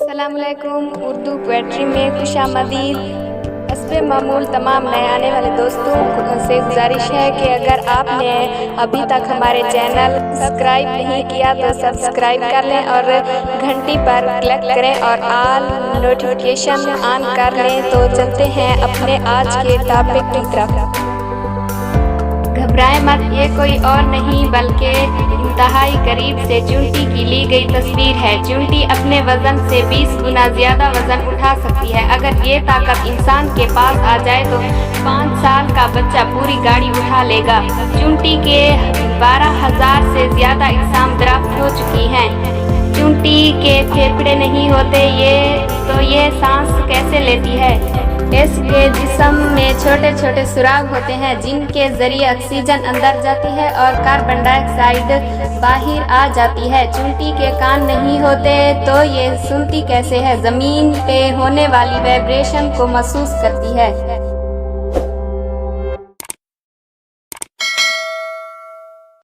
अस्सलाम वालेकुम। उर्दू पोएट्री में खुशामदीद। हस्बे मामूल तमाम नए आने वाले दोस्तों से गुजारिश है कि अगर आपने अभी तक हमारे चैनल सब्सक्राइब नहीं किया तो सब्सक्राइब कर लें और घंटी पर क्लिक करें और ऑल नोटिफिकेशन ऑन कर लें। तो चलते हैं अपने आज के टॉपिक की तरफ। घबराए मत, ये कोई और नहीं बल्कि इंतहाई करीब से चुंटी की ली गई तस्वीर है। चुंटी अपने वजन से 20 गुना ज्यादा वजन उठा सकती है। अगर ये ताकत इंसान के पास आ जाए तो 5 साल का बच्चा पूरी गाड़ी उठा लेगा। चुंटी के 12,000 से ज्यादा अक़साम दराफ्त हो चुकी हैं। चुंटी के फेफड़े नहीं होते ये सांस कैसे लेती है? इसके जिस्म में छोटे छोटे सुराग होते हैं जिनके जरिए ऑक्सीजन अंदर जाती है और कार्बन डाइऑक्साइड बाहर आ जाती है। चुंटी के कान नहीं होते तो ये सुनती कैसे है? जमीन पे होने वाली वाइब्रेशन को महसूस करती है।